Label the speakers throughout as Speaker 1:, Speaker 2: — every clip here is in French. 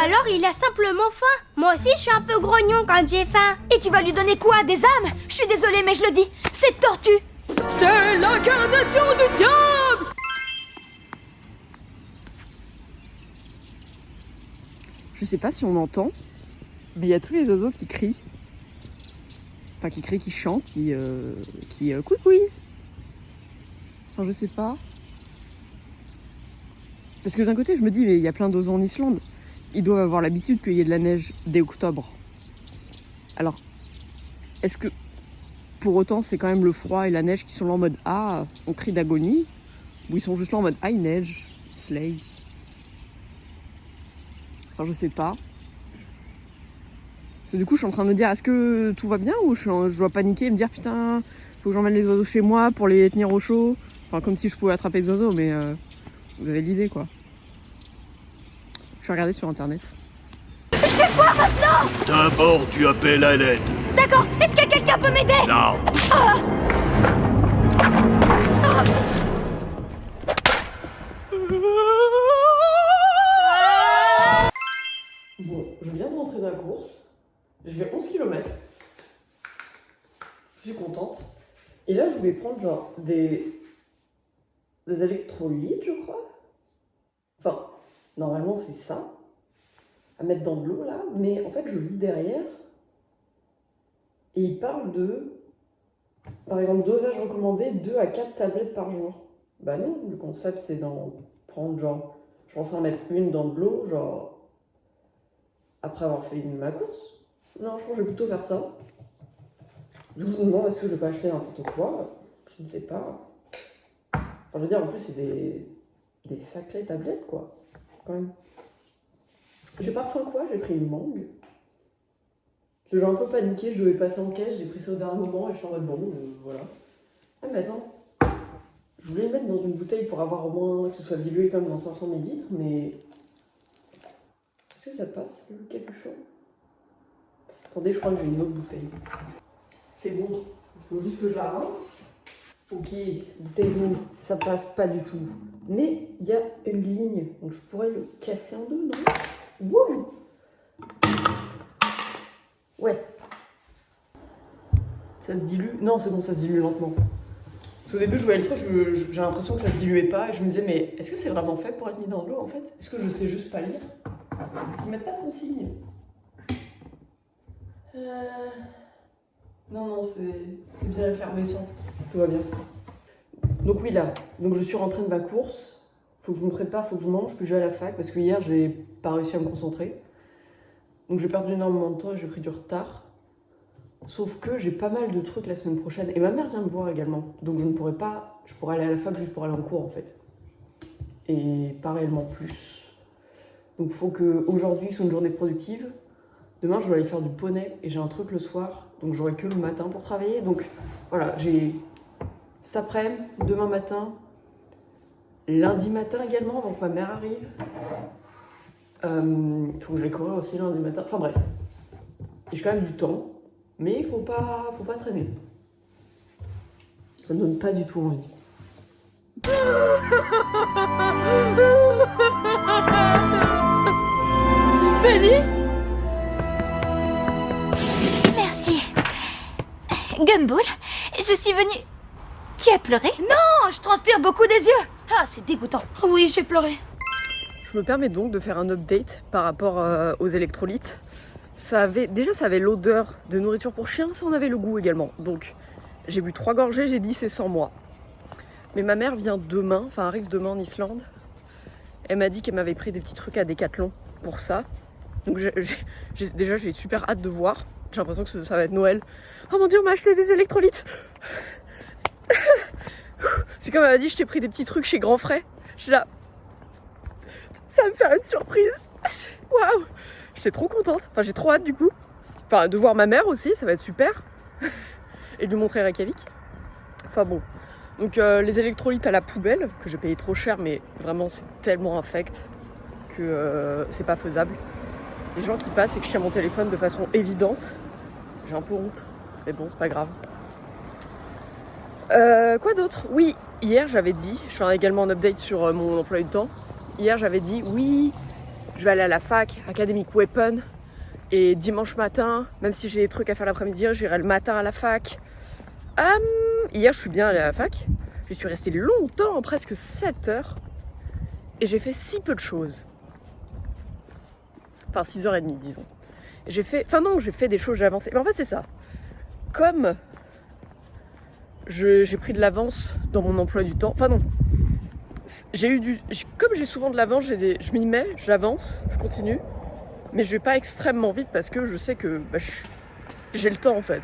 Speaker 1: Alors il a simplement faim. Moi aussi je suis un peu grognon quand j'ai faim.
Speaker 2: Et tu vas lui donner quoi? Des âmes? Je suis désolée mais je le dis, cette tortue, c'est l'incarnation du diable!
Speaker 3: Je sais pas si on entend, mais il y a tous les oiseaux qui crient. Enfin qui crient, qui chantent, qui couicouillent. Enfin je sais pas. Parce que d'un côté je me dis mais il y a plein d'oiseaux en Islande. Ils doivent avoir l'habitude qu'il y ait de la neige dès octobre. Alors, est-ce que pour autant c'est quand même le froid et la neige qui sont là en mode ah, on crie d'agonie? Ou ils sont juste là en mode ah, il neige, slay. Enfin, je sais pas. Parce que du coup, je suis en train de me dire est-ce que tout va bien ou je dois paniquer et me dire putain, faut que j'emmène les oiseaux chez moi pour les tenir au chaud. Enfin, comme si je pouvais attraper des oiseaux, mais vous avez l'idée quoi. Je vais regarder sur internet.
Speaker 2: Je fais quoi maintenant?
Speaker 4: D'abord, tu appelles à l'aide.
Speaker 2: D'accord, est-ce que quelqu'un peut m'aider?
Speaker 4: Non.
Speaker 3: Bon, je viens de rentrer de la course. Je fais 11 km. Je suis contente. Et là, je voulais prendre genre des électrolytes, je crois. Enfin, normalement, c'est ça. À mettre dans de l'eau, là. Mais en fait, je lis derrière. Et il parle de, par exemple, dosage recommandé 2 à 4 tablettes par jour. Bah non, le concept, c'est d'en prendre genre... Je pensais en mettre une dans de l'eau, genre... Après avoir fait ma course. Non, je pense que je vais plutôt faire ça. Je me demande est-ce que je vais pas acheter n'importe quoi. Je ne sais pas. Enfin, je veux dire, en plus, c'est des sacrées tablettes, quoi. Quand même. J'ai pas reçu quoi, j'ai pris une mangue. J'ai un peu paniqué, je devais passer en caisse, j'ai pris ça au dernier moment et je suis en mode bon, voilà. Ah, mais attends. Je voulais le mettre dans une bouteille pour avoir au moins que ce soit dilué comme dans 500 ml, mais. Est-ce que ça passe le capuchon? Attendez, je crois que j'ai une autre bouteille. C'est bon, il faut juste que je la rince. Ok, bouteille d'eau, ça passe pas du tout. Mais il y a une ligne, donc je pourrais le casser en deux, non? Wow! Ouais. Ça se dilue? Non, c'est bon, ça se dilue lentement. Parce qu'au début, je voyais le truc, j'ai l'impression que ça se diluait pas, et je me disais, mais est-ce que c'est vraiment fait pour être mis dans de l'eau en fait? Est-ce que je sais juste pas lire? Ils mettent pas de consigne. Non, c'est bien effervescent. Tout va bien. Donc oui, là. Donc je suis rentrée de ma course. Faut que je me prépare, faut que je mange, puis je vais à la fac, parce que hier, j'ai pas réussi à me concentrer. Donc j'ai perdu énormément de temps et j'ai pris du retard. Sauf que j'ai pas mal de trucs la semaine prochaine. Et ma mère vient me voir également. Donc je ne pourrais pas... Je pourrais aller à la fac juste pour aller en cours, en fait. Et pas réellement plus. Donc il faut que aujourd'hui soit une journée productive. Demain, je dois aller faire du poney et j'ai un truc le soir. Donc j'aurai que le matin pour travailler. Donc voilà, j'ai cet après-midi, demain matin, lundi matin également, avant que ma mère arrive. Il faut que j'aille courir aussi lundi matin. Enfin bref, j'ai quand même du temps, mais il faut pas traîner. Ça me donne pas du tout envie.
Speaker 2: Penny? Merci. Gumball, je suis venue... Tu as pleuré? Non, je transpire beaucoup des yeux. Ah, c'est dégoûtant. Oui, j'ai pleuré.
Speaker 3: Je me permets donc de faire un update par rapport aux électrolytes. Ça avait l'odeur de nourriture pour chien, ça en avait le goût également. Donc j'ai bu 3 gorgées, j'ai dit c'est sans moi. Mais ma mère vient demain, enfin arrive demain en Islande. Elle m'a dit qu'elle m'avait pris des petits trucs à Decathlon pour ça. Donc déjà j'ai super hâte de voir. J'ai l'impression que ça va être Noël. Oh mon dieu, on m'a acheté des électrolytes. C'est comme elle m'a dit, je t'ai pris des petits trucs chez Grand Frais. Je suis là. Ça va me faire une surprise. Waouh! J'étais trop contente. Enfin, j'ai trop hâte du coup. Enfin, de voir ma mère aussi, ça va être super. Et de lui montrer Reykjavik. Enfin bon. Donc les électrolytes à la poubelle, que j'ai payé trop cher, mais vraiment c'est tellement infect que c'est pas faisable. Les gens qui passent et que je tiens mon téléphone de façon évidente, j'ai un peu honte. Mais bon, c'est pas grave. Quoi d'autre? Oui, hier j'avais dit, je fais également un update sur mon emploi du temps. Hier j'avais dit, oui, je vais aller à la fac, Academic Weapon. Et dimanche matin, même si j'ai des trucs à faire l'après-midi, j'irai le matin à la fac. Hier, je suis bien allée à la fac. Je suis restée longtemps, presque 7 heures. Et j'ai fait si peu de choses. Enfin, 6h30, disons. J'ai fait des choses, j'ai avancé. Mais en fait, c'est ça. Comme j'ai pris de l'avance dans mon emploi du temps. Enfin, non. Comme j'ai souvent de l'avance, je m'y mets, j'avance, je continue. Mais je vais pas extrêmement vite parce que je sais que j'ai le temps en fait.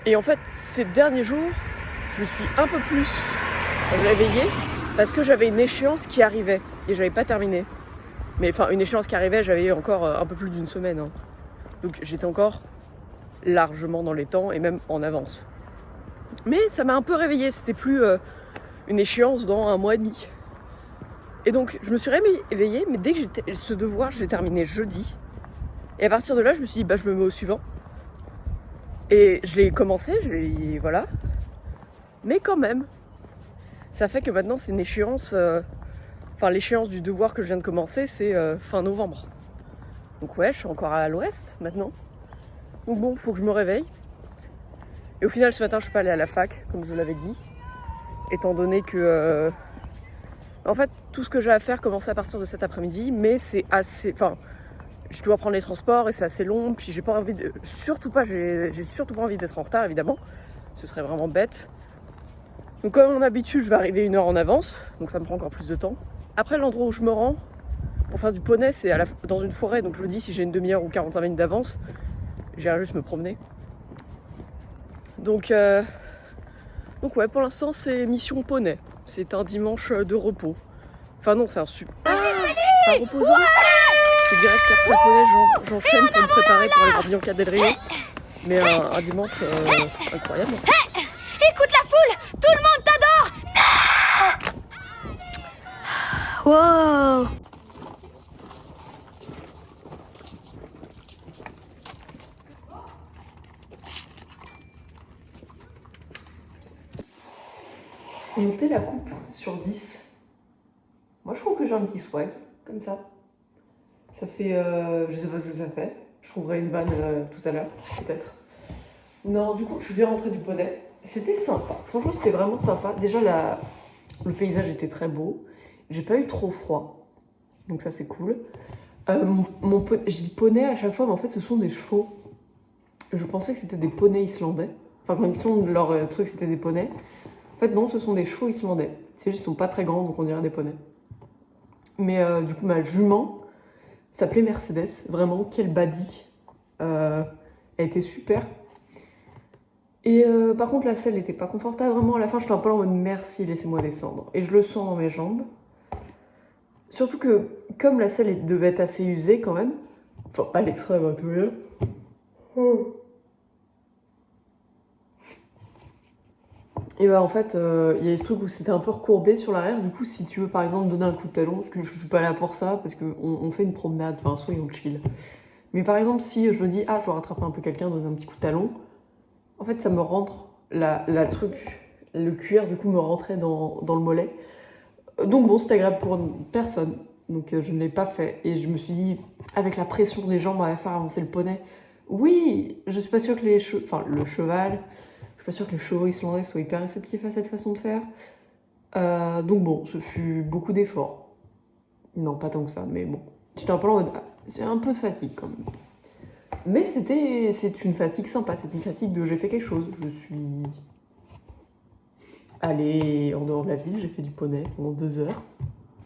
Speaker 3: Et en fait, ces derniers jours, je me suis un peu plus réveillée parce que j'avais une échéance qui arrivait et j'avais pas terminé. Mais enfin, une échéance qui arrivait, j'avais encore un peu plus d'une semaine. Hein. Donc j'étais encore largement dans les temps et même en avance. Mais ça m'a un peu réveillée, c'était plus une échéance dans un mois et demi. Et donc, je me suis réveillée, mais dès que ce devoir, je l'ai terminé jeudi. Et à partir de là, je me suis dit, je me mets au suivant. Et je l'ai commencé, voilà. Mais quand même, ça fait que maintenant, c'est une échéance... l'échéance du devoir que je viens de commencer, c'est fin novembre. Donc ouais, je suis encore à l'ouest, maintenant. Donc bon, faut que je me réveille. Et au final, ce matin, je suis pas allée à la fac, comme je l'avais dit. Étant donné que... En fait, tout ce que j'ai à faire commence à partir de cet après-midi, mais c'est assez... Enfin, je dois prendre les transports et c'est assez long, puis j'ai pas envie de... J'ai surtout pas envie d'être en retard, évidemment. Ce serait vraiment bête. Donc comme mon habitude, je vais arriver 1 heure en avance, donc ça me prend encore plus de temps. Après, l'endroit où je me rends pour faire du poney, c'est dans une forêt, donc je me dis si j'ai une demi-heure ou 45 minutes d'avance, j'irai juste me promener. Donc ouais, pour l'instant, c'est mission poney. C'est un dimanche de repos. Enfin non, c'est un super... Pas reposant. Je dirais qu'après le poney, j'enchaîne pour me préparer pour aller voir Bianca Del Rio. Mais un dimanche incroyable.
Speaker 2: Hey, écoute la foule, tout le monde t'adore.
Speaker 1: Wow.
Speaker 3: Notez la coupe sur 10. Moi, je trouve que j'ai un petit swag, comme ça. Ça fait... je sais pas ce que ça fait. Je trouverai une vanne tout à l'heure, peut-être. Non, du coup, je suis bien rentrée du poney. C'était sympa. Franchement, c'était vraiment sympa. Déjà, le paysage était très beau. J'ai pas eu trop froid. Donc ça, c'est cool. Je dis poney à chaque fois, mais en fait, ce sont des chevaux. Je pensais que c'était des poneys islandais. Enfin, quand ils sont leur truc, c'était des poneys. En fait, non, ce sont des chevaux islandais. C'est juste qu'ils sont pas très grands, donc on dirait des poneys. Mais du coup, ma jument s'appelait Mercedes. Vraiment, quelle badie. Elle était super. Et par contre, la selle n'était pas confortable. Vraiment, à la fin, j'étais un peu en mode merci, laissez-moi descendre. Et je le sens dans mes jambes. Surtout que, comme la selle devait être assez usée quand même, enfin, pas l'extrême, hein, tout va bien. Et bah en fait, il y a ce truc où c'était un peu recourbé sur l'arrière. Du coup, si tu veux par exemple donner un coup de talon, parce que je suis pas là pour ça, parce qu'on fait une promenade, enfin soyons chill. Mais par exemple, si je me dis, je dois rattraper un peu quelqu'un, donner un petit coup de talon, en fait, ça me rentre, le cuir du coup me rentrait dans le mollet. Donc bon, c'était agréable pour personne. Donc je ne l'ai pas fait. Et je me suis dit, avec la pression des jambes à faire avancer le poney, oui, je suis pas sûre que le cheval... Je suis pas sûre que les chevaux islandais soient hyper réceptifs à cette façon de faire. Donc bon, ce fut beaucoup d'efforts. Non, pas tant que ça, mais bon. J'étais un peu en mode... c'est un peu de fatigue quand même. Mais c'est une fatigue sympa. C'est une fatigue de j'ai fait quelque chose. Je suis allée en dehors de la ville, j'ai fait du poney pendant 2 heures.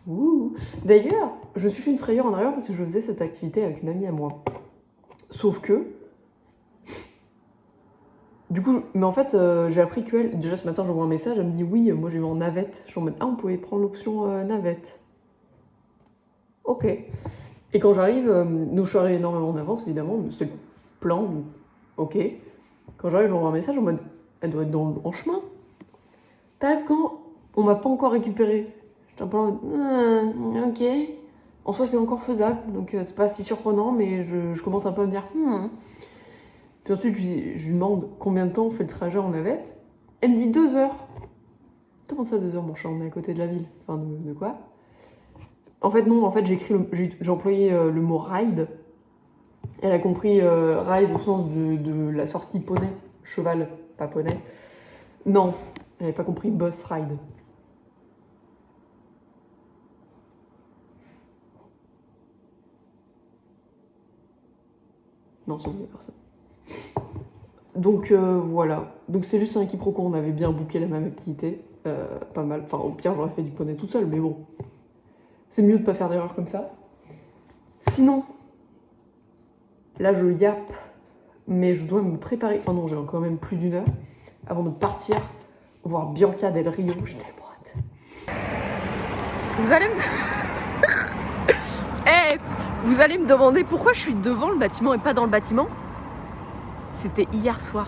Speaker 3: Ouh. D'ailleurs, je me suis fait une frayeur en arrière parce que je faisais cette activité avec une amie à moi. Sauf que... Du coup, mais en fait, j'ai appris qu'elle... Déjà, ce matin, j'envoie un message, elle me dit « Oui, moi, j'ai eu en navette. » Je suis en mode « Ah, on pouvait prendre l'option navette. » Ok. Et quand j'arrive, nous, je suis arrivée énormément en avance, évidemment, mais c'était le plan, donc ok. Quand j'arrive, j'envoie un message en mode « Elle doit être en chemin. » T'arrives quand? On m'a pas encore récupéré. J'étais un peu en mode « Ok. » En soi, c'est encore faisable, donc c'est pas si surprenant, mais je commence un peu à me dire « Puis ensuite, je lui demande combien de temps on fait le trajet en navette. Elle me dit 2 heures. Comment ça, 2 heures, mon chat? On est à côté de la ville. Enfin, de quoi? En fait, non, en fait, j'ai employé le mot ride. Elle a compris ride au sens de la sortie poney, cheval, pas poney. Non, elle n'avait pas compris bus ride. Non, c'est oublié personne. Donc voilà. Donc c'est juste un quiproquo, on avait bien booké la même activité. Pas mal. Enfin, au pire, j'aurais fait du poney toute seule, mais bon. C'est mieux de pas faire d'erreur comme ça. Sinon, là je yappe, mais je dois me préparer. Enfin non, j'ai quand même plus d'1 heure avant de partir voir Bianca Del Rio. J'ai tellement hâte. Vous allez me... hey, vous allez me demander pourquoi je suis devant le bâtiment et pas dans le bâtiment. C'était hier soir.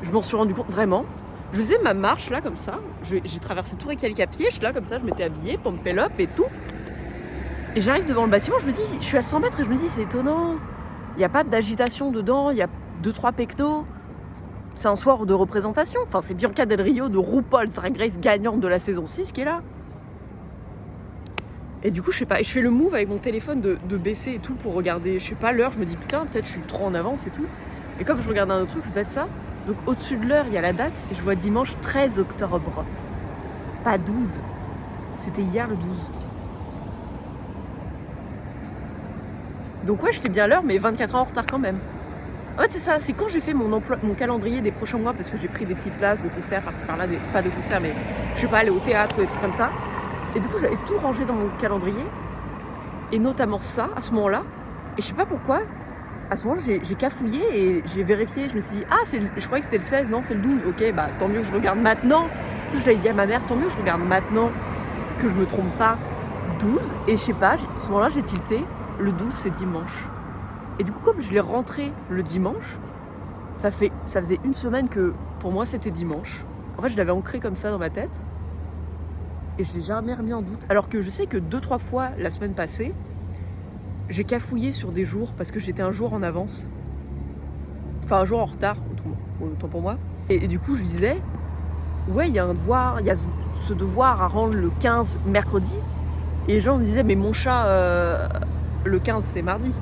Speaker 3: Je m'en suis rendu compte vraiment. Je faisais ma marche là comme ça. J'ai traversé tout Reykjavik à pied. Je suis là comme ça, je m'étais habillée, pump up et tout. Et j'arrive devant le bâtiment, je me dis, je suis à 100 mètres et je me dis, c'est étonnant. Il n'y a pas d'agitation dedans, il y a 2-3 pectos. C'est un soir de représentation. Enfin, c'est Bianca Del Rio de RuPaul's Drag Race gagnante de la saison 6 qui est là. Et du coup, je sais pas, je fais le move avec mon téléphone de baisser et tout pour regarder, je sais pas, l'heure. Je me dis, putain, peut-être je suis trop en avance et tout. Et comme je regarde un autre truc, je baisse ça. Donc au-dessus de l'heure, il y a la date et je vois dimanche 13 octobre. Pas 12. C'était hier le 12. Donc ouais, je fais bien l'heure, mais 24 heures en retard quand même. En fait, c'est ça, c'est quand j'ai fait mon calendrier des prochains mois, parce que j'ai pris des petites places de concerts par-ci par-là, pas de concerts, mais je sais pas, aller au théâtre ou des trucs comme ça. Et du coup, j'avais tout rangé dans mon calendrier, et notamment ça, à ce moment-là. Et je sais pas pourquoi, à ce moment-là, j'ai cafouillé et j'ai vérifié. Je me suis dit, ah, je croyais que c'était le 16, non, c'est le 12. Ok, bah tant mieux que je regarde maintenant. Je l'avais dit à ma mère, tant mieux que je regarde maintenant, que je me trompe pas. 12, et je sais pas, à ce moment-là, j'ai tilté. Le 12, c'est dimanche. Et du coup, comme je l'ai rentré le dimanche, ça faisait 1 semaine que pour moi c'était dimanche. En fait, je l'avais ancré comme ça dans ma tête et je l'ai jamais remis en doute. Alors que je sais que 2-3 fois la semaine passée, j'ai cafouillé sur des jours parce que j'étais un jour en avance. Enfin, un jour en retard, autant pour moi. Et du coup, je disais, ouais, il y a un devoir, il y a ce devoir à rendre le 15 mercredi. Et les gens me disaient, mais mon chat, le 15, c'est mardi.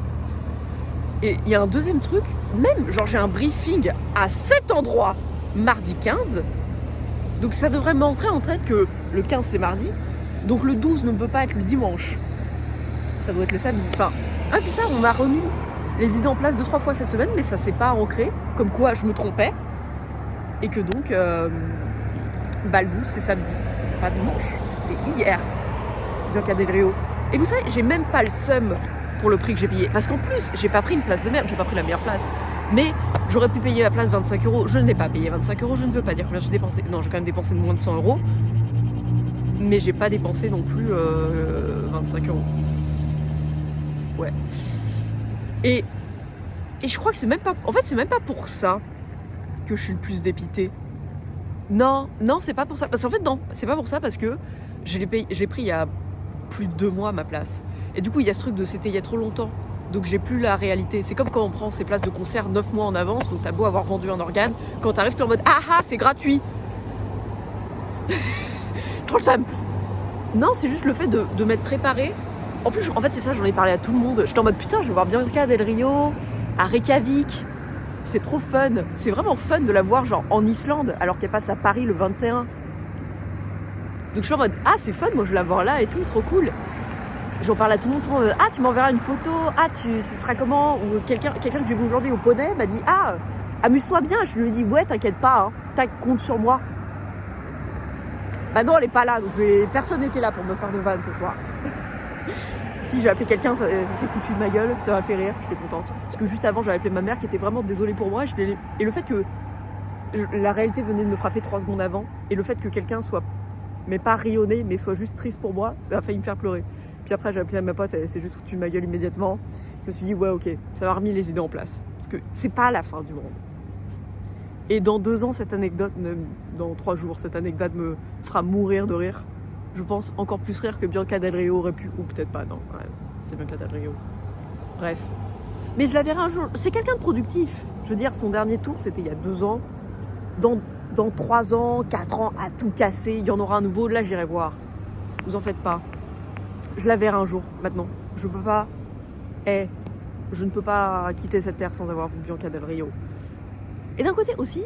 Speaker 3: Et il y a un deuxième truc, même, genre j'ai un briefing à cet endroit, mardi 15. Donc ça devrait m'entrer en tête que le 15 c'est mardi. Donc le 12 ne peut pas être le dimanche. Ça doit être le samedi. Enfin, c'est ça, on m'a remis les idées en place 2-3 fois cette semaine, mais ça s'est pas ancré. Comme quoi je me trompais. Et que donc, le 12 c'est samedi. C'est pas dimanche, c'était hier. Bianca Del Rio. Et vous savez, j'ai même pas le seum pour le prix que j'ai payé. Parce qu'en plus, j'ai pas pris une place de merde, j'ai pas pris la meilleure place. Mais j'aurais pu payer la place 25 €. Je ne l'ai pas payé 25 €, je ne veux pas dire combien j'ai dépensé. Non, j'ai quand même dépensé moins de 100 €. Mais j'ai pas dépensé non plus 25 €. Ouais. Et je crois que c'est même pas... En fait, c'est même pas pour ça que je suis le plus dépitée. Non, c'est pas pour ça. Parce qu'en fait, non, c'est pas pour ça parce que j'ai pris il y a plus de 2 mois ma place. Et du coup, il y a ce truc de c'était il y a trop longtemps. Donc j'ai plus la réalité. C'est comme quand on prend ses places de concert 9 mois en avance. Donc t'as beau avoir vendu un organe. Quand t'arrives, t'es en mode ah, c'est gratuit. Trop le seum. Non, c'est juste le fait de m'être préparée. En plus, en fait, c'est ça, j'en ai parlé à tout le monde. J'étais en mode putain, je vais voir Bianca Del Rio à Reykjavik. C'est trop fun. C'est vraiment fun de la voir genre en Islande alors qu'elle passe à Paris le 21. Donc je suis en mode ah, c'est fun, moi je vais la voir là et tout, trop cool. J'en parle à tout le monde, ah, tu m'enverras une photo, ah, ce sera comment? Ou quelqu'un que j'ai vu aujourd'hui au poney m'a dit, ah, amuse-toi bien. Je lui ai dit, ouais, t'inquiète pas, hein, compte sur moi. Bah non, elle est pas là, donc personne n'était là pour me faire de vannes ce soir. Si j'ai appelé quelqu'un, ça s'est foutu de ma gueule, ça m'a fait rire, j'étais contente. Parce que juste avant, j'avais appelé ma mère qui était vraiment désolée pour moi. Et le fait que la réalité venait de me frapper 3 secondes avant, et le fait que quelqu'un soit, mais pas rayonné, mais soit juste triste pour moi, ça a failli me faire pleurer. Puis après, j'ai appelé à ma pote, elle s'est juste foutue de ma gueule immédiatement. Je me suis dit, ouais, ok, ça m'a remis les idées en place. Parce que c'est pas la fin du monde. Et dans 2 ans, cette anecdote, même dans 3 jours, cette anecdote me fera mourir de rire. Je pense encore plus rire que Bianca Del Rio aurait pu, ou peut-être pas, non, quand même. C'est Bianca Del Rio. Bref. Mais je la verrai un jour. C'est quelqu'un de productif. Je veux dire, son dernier tour, c'était il y a 2 ans. Dans 3 ans, 4 ans, à tout casser, il y en aura un nouveau. Là, j'irai voir. Vous en faites pas. Je la verrai un jour, maintenant. Je peux pas... je ne peux pas quitter cette terre sans avoir vu Bianca Del Rio. Et d'un côté aussi,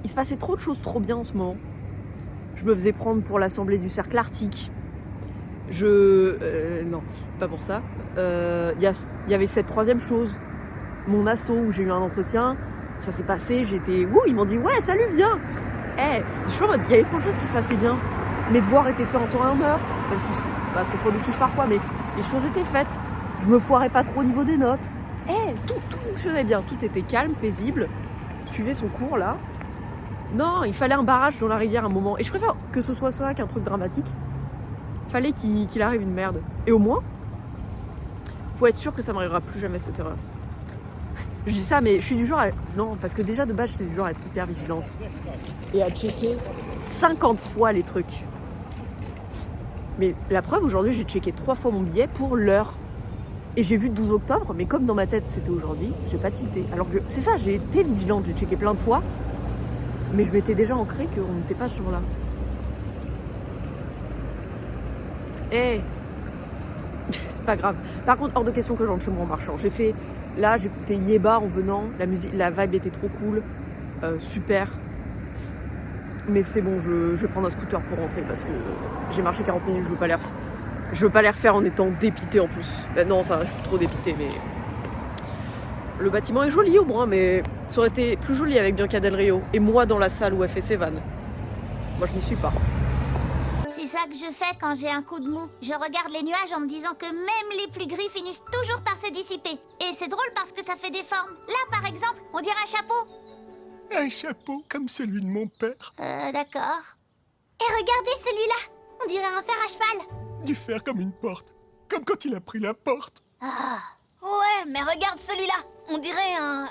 Speaker 3: il se passait trop de choses trop bien en ce moment. Je me faisais prendre pour l'assemblée du cercle arctique. Non, pas pour ça. Il y avait cette troisième chose. Mon asso où j'ai eu un entretien, ça s'est passé, j'étais... Ouh, ils m'ont dit, ouais, salut, viens. Je suis en mode, il y avait trop de choses qui se passaient bien. Mes devoirs étaient faits en temps et en heure, même si je suis pas trop productif parfois, mais les choses étaient faites. Je me foirais pas trop au niveau des notes. Tout fonctionnait bien, tout était calme, paisible. Suivez son cours là. Non, il fallait un barrage dans la rivière à un moment. Et je préfère que ce soit ça qu'un truc dramatique. Fallait qu'il arrive une merde. Et au moins, faut être sûr que ça m'arrivera plus jamais cette erreur. Je dis ça, mais je suis du genre à... Non, parce que déjà de base, j'étais du genre à être hyper vigilante. Et à checker 50 fois les trucs. Mais la preuve, aujourd'hui, j'ai checké 3 fois mon billet pour l'heure. Et j'ai vu 12 octobre, mais comme dans ma tête c'était aujourd'hui, j'ai pas tilté. Alors que c'est ça, j'ai été vigilante, j'ai checké plein de fois, mais je m'étais déjà ancrée qu'on n'était pas ce jour-là. C'est pas grave. Par contre, hors de question que je rentre chez moi en marchant. J'ai écouté Yeba en venant, la vibe était trop cool, super. Mais c'est bon, je vais prendre un scooter pour rentrer parce que j'ai marché 40 minutes, je veux pas les refaire en étant dépité en plus. Non, enfin, je suis trop dépité, mais... Le bâtiment est joli au moins, mais ça aurait été plus joli avec Bianca Del Rio. Et moi dans la salle où elle fait ses vannes. Moi, je n'y suis pas.
Speaker 5: C'est ça que je fais quand j'ai un coup de mou. Je regarde les nuages en me disant que même les plus gris finissent toujours par se dissiper. Et c'est drôle parce que ça fait des formes. Là, par exemple, on dirait un chapeau.
Speaker 6: Un chapeau comme celui de mon père.
Speaker 5: D'accord. Et regardez celui-là. On dirait un fer à cheval.
Speaker 6: Du fer comme une porte. Comme quand il a pris la porte.
Speaker 5: Ouais, mais regarde celui-là. On dirait un...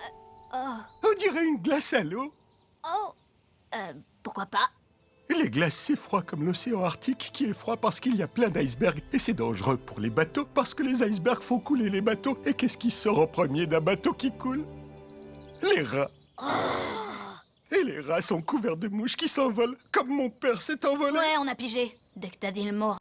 Speaker 6: On dirait une glace à l'eau.
Speaker 5: Pourquoi pas?
Speaker 6: Les glaces, c'est froid comme l'océan Arctique qui est froid parce qu'il y a plein d'icebergs. Et c'est dangereux pour les bateaux parce que les icebergs font couler les bateaux. Et qu'est-ce qui sort en premier d'un bateau qui coule? Les rats. Et les rats sont couverts de mouches qui s'envolent, comme mon père s'est envolé.
Speaker 5: Ouais, on a pigé. Dès que t'as dit le mot